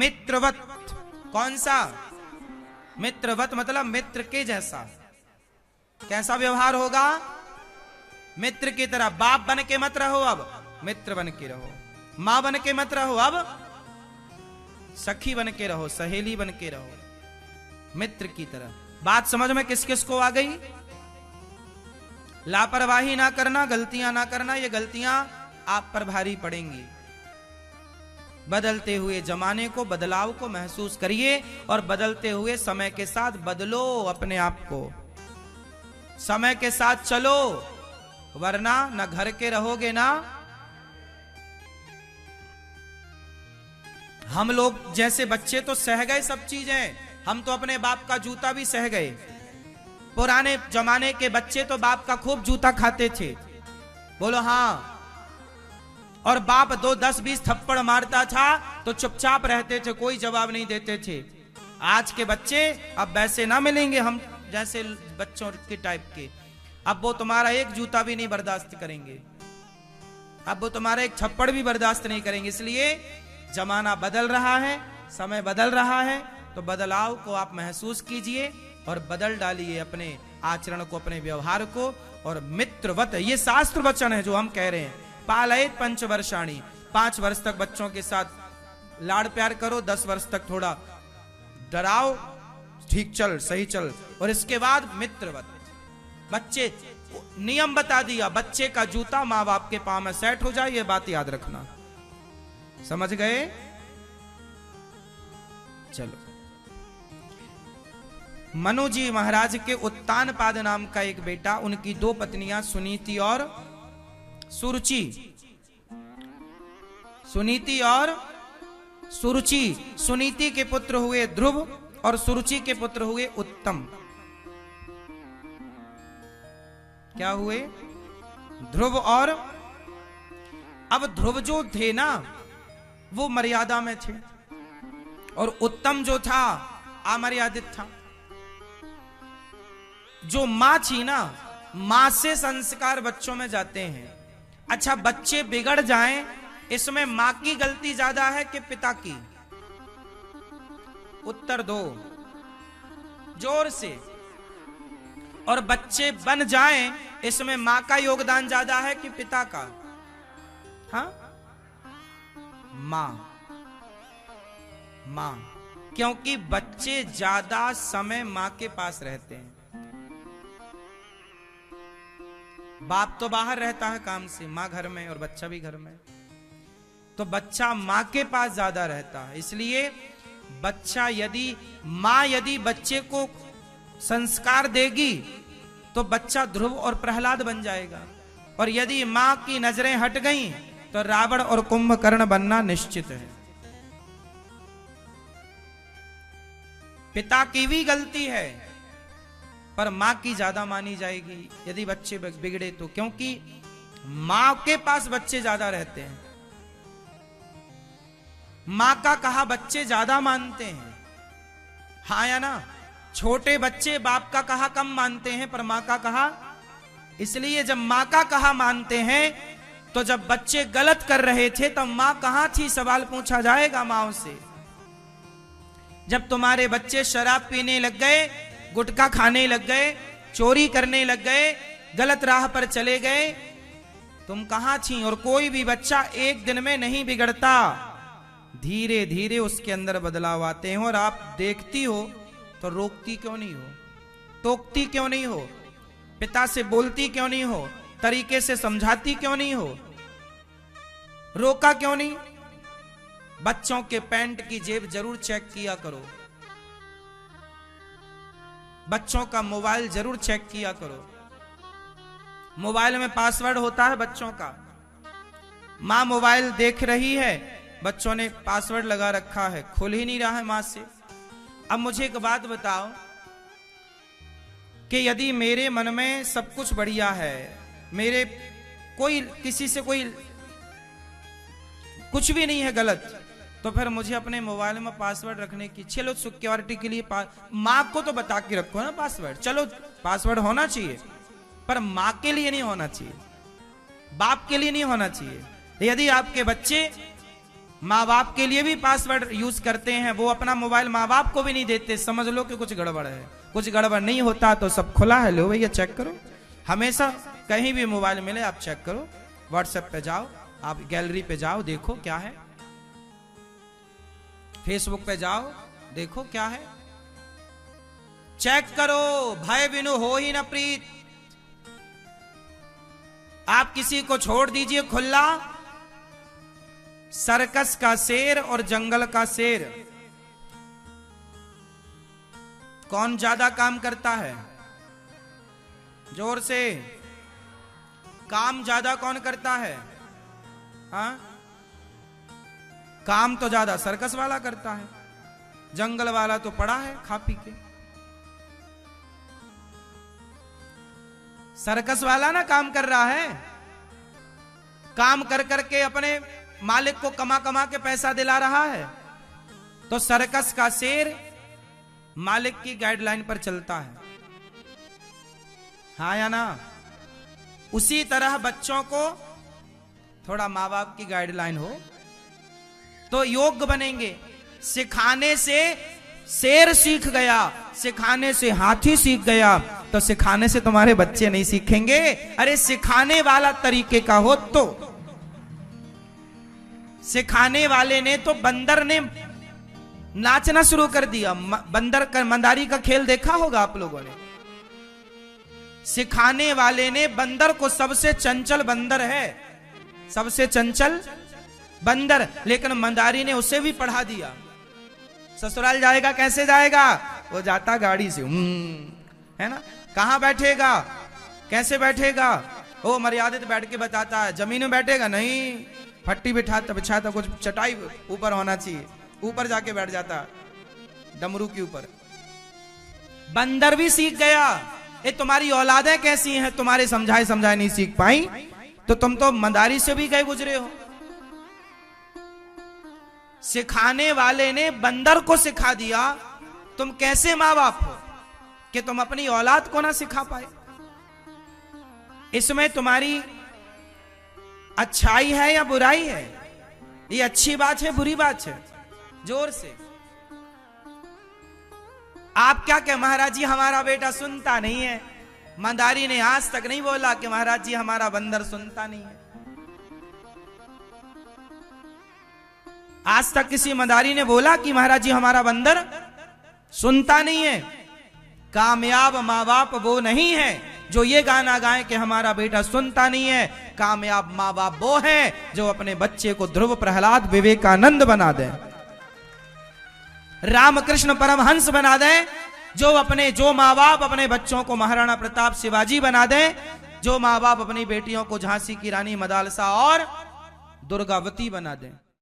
मित्रवत। कौन सा? मित्रवत मतलब मित्र के जैसा। कैसा व्यवहार होगा? मित्र की तरह। बाप बन के मत रहो, अब मित्र बन के रहो। मां बन के मत रहो, अब सखी बन के रहो, सहेली बन के रहो, मित्र की तरह। बात समझ में किस किस को आ गई? लापरवाही ना करना, गलतियां ना करना, ये गलतियां आप पर भारी पड़ेंगी। बदलते हुए जमाने को, बदलाव को महसूस करिए और बदलते हुए समय के साथ बदलो अपने आप को। समय के साथ चलो, वरना न घर के रहोगे ना। हम लोग जैसे बच्चे तो सह गए सब चीजें। हम तो अपने बाप का जूता भी सह गए। पुराने जमाने के बच्चे तो बाप का खूब जूता खाते थे। बोलो हाँ। और बाप 2, 10, 20 थप्पड़ मारता था तो चुपचाप रहते थे, कोई जवाब नहीं देते थे। आज के बच्चे अब वैसे ना मिलेंगे हम जैसे बच्चों के टाइप के। अब वो तुम्हारा एक जूता भी नहीं बर्दाश्त करेंगे, अब वो तुम्हारा एक थप्पड़ भी बर्दाश्त नहीं करेंगे। इसलिए जमाना बदल रहा है, समय बदल रहा है, तो बदलाव को आप महसूस कीजिए और बदल डालिए अपने आचरण को, अपने व्यवहार को। और मित्रवत, ये शास्त्र वचन है जो हम कह रहे हैं। पालयेत पंचवर्षाणि, 5 वर्ष तक बच्चों के साथ लाड़ प्यार करो, 10 वर्ष तक थोड़ा डराओ, ठीक चल, सही चल, और इसके बाद मित्रवत। बच्चे नियम बता दिया, बच्चे का जूता माँ बाप के पांव में सेट हो जाए, ये बात याद रखना। समझ गए? चलो। मनु जी महाराज के उत्तानपाद नाम का एक बेटा, उनकी 2 पत्नियां सुनीति और सुरुचि। सुनीति और सुरुचि। सुनीति के पुत्र हुए ध्रुव और सुरुचि के पुत्र हुए उत्तम। क्या हुए? ध्रुव और। अब ध्रुव जो थे ना वो मर्यादा में थे और उत्तम जो था अमर्यादित था। जो मां थी ना, मां से संस्कार बच्चों में जाते हैं। अच्छा, बच्चे बिगड़ जाएं, इसमें मां की गलती ज्यादा है कि पिता की? उत्तर दो जोर से। और बच्चे बन जाएं, इसमें मां का योगदान ज्यादा है कि पिता का? हाँ, मां। मां, क्योंकि बच्चे ज्यादा समय मां के पास रहते हैं। बाप तो बाहर रहता है काम से, मां घर में और बच्चा भी घर में, तो बच्चा मां के पास ज्यादा रहता है। इसलिए बच्चा मां यदि बच्चे को संस्कार देगी तो बच्चा ध्रुव और प्रहलाद बन जाएगा। और यदि मां की नजरें हट गईं तो रावण और कुंभकर्ण बनना निश्चित है। पिता की भी गलती है पर मां की ज्यादा मानी जाएगी यदि बच्चे बिगड़े तो, क्योंकि मां के पास बच्चे ज्यादा रहते हैं। मां का कहा बच्चे ज्यादा मानते हैं, हाँ या ना? छोटे बच्चे बाप का कहा कम मानते हैं पर मां का कहा। इसलिए जब मां का कहा मानते हैं तो जब बच्चे गलत कर रहे थे तब मां कहां थी, सवाल पूछा जाएगा मां से। जब तुम्हारे बच्चे शराब पीने लग गए, गुटखा खाने लग गए, चोरी करने लग गए, गलत राह पर चले गए, तुम कहां थी? और कोई भी बच्चा एक दिन में नहीं बिगड़ता, धीरे धीरे उसके अंदर बदलाव आते हैं। और आप देखती हो तो रोकती क्यों नहीं हो? टोकती क्यों नहीं हो? पिता से बोलती क्यों नहीं हो? तरीके से समझाती क्यों नहीं हो? रोका क्यों नहीं? बच्चों के पैंट की जेब जरूर चेक किया करो, बच्चों का मोबाइल जरूर चेक किया करो। मोबाइल में पासवर्ड होता है बच्चों का। मां मोबाइल देख रही है, बच्चों ने पासवर्ड लगा रखा है, खुल ही नहीं रहा है मां से। अब मुझे एक बात बताओ कि यदि मेरे मन में सब कुछ बढ़िया है, मेरे कोई किसी से कोई कुछ भी नहीं है गलत, तो फिर मुझे अपने मोबाइल में पासवर्ड रखने की, चलो सिक्योरिटी के लिए मां को तो बता के रखो ना पासवर्ड, चलो पासवर्ड होना चाहिए, पर मां के लिए नहीं होना चाहिए, बाप के लिए नहीं होना चाहिए। यदि आपके बच्चे माँ बाप के लिए भी पासवर्ड यूज करते हैं, वो अपना मोबाइल माँ बाप को भी नहीं देते, समझ लो कि कुछ गड़बड़ है। कुछ गड़बड़ नहीं होता तो सब खुला है, लो भैया चेक करो। हमेशा कहीं भी मोबाइल मिले आप चेक करो, व्हाट्सएप पे जाओ, आप गैलरी पे जाओ, देखो क्या है, फेसबुक पे जाओ, देखो क्या है, चेक करो। भय बिनु हो ही न प्रीत। आप किसी को छोड़ दीजिए खुला, सर्कस का शेर और जंगल का शेर, कौन ज्यादा काम करता है? जोर से, काम ज्यादा कौन करता है? हाँ, काम तो ज्यादा सर्कस वाला करता है, जंगल वाला तो पड़ा है खा पी के। सर्कस वाला ना काम कर रहा है, काम कर करके अपने मालिक को कमा कमा के पैसा दिला रहा है। तो सर्कस का शेर मालिक की गाइडलाइन पर चलता है, हाँ या ना? उसी तरह बच्चों को थोड़ा माँ बाप की गाइडलाइन हो तो योग्य बनेंगे। सिखाने से शेर सीख गया, सिखाने से हाथी सीख गया, तो सिखाने से तुम्हारे बच्चे नहीं सीखेंगे। अरे सिखाने वाला तरीके का हो तो। सिखाने वाले ने तो बंदर ने नाचना शुरू कर दिया। बंदर का मंदारी का खेल देखा होगा आप लोगों ने। सिखाने वाले ने बंदर को, सबसे चंचल बंदर है, सबसे चंचल बंदर, लेकिन मंदारी ने उसे भी पढ़ा दिया। ससुराल जाएगा कैसे जाएगा? वो जाता गाड़ी से, है ना? कहां बैठेगा, कैसे बैठेगा? वो मर्यादित बैठ के बताता है। जमीन में बैठेगा नहीं, फट्टी बिठाता बिछाता, कुछ चटाई ऊपर होना चाहिए, ऊपर जाके बैठ जाता डमरू के ऊपर। बंदर भी सीख गया। ये तुम्हारी औलादें कैसी हैं, तुम्हारे समझाए समझाए नहीं सीख पाई, तो तुम तो मंदारी से भी गए गुजरे हो। सिखाने वाले ने बंदर को सिखा दिया, तुम कैसे मां बाप हो कि तुम अपनी औलाद को ना सिखा पाए? इसमें तुम्हारी अच्छाई है या बुराई है? ये अच्छी बात है, बुरी बात है? जोर से आप क्या कहे, महाराज जी हमारा बेटा सुनता नहीं है। मंदारी ने आज तक नहीं बोला कि महाराज जी हमारा बंदर सुनता नहीं है। आज तक किसी मंदारी ने बोला कि महाराज जी हमारा बंदर सुनता नहीं है। कामयाब माँ बाप वो नहीं है जो ये गाना गाएं कि हमारा बेटा सुनता नहीं है। कामयाब माँ बाप वो हैं जो अपने बच्चे को ध्रुव, प्रहलाद, विवेकानंद बना दें, रामकृष्ण परमहंस बना दें। जो माँ बाप अपने बच्चों को महाराणा प्रताप, शिवाजी बना दें। जो माँ बाप अपनी बेटियों को झांसी की रानी, मदालसा और दुर्गावती बना दें।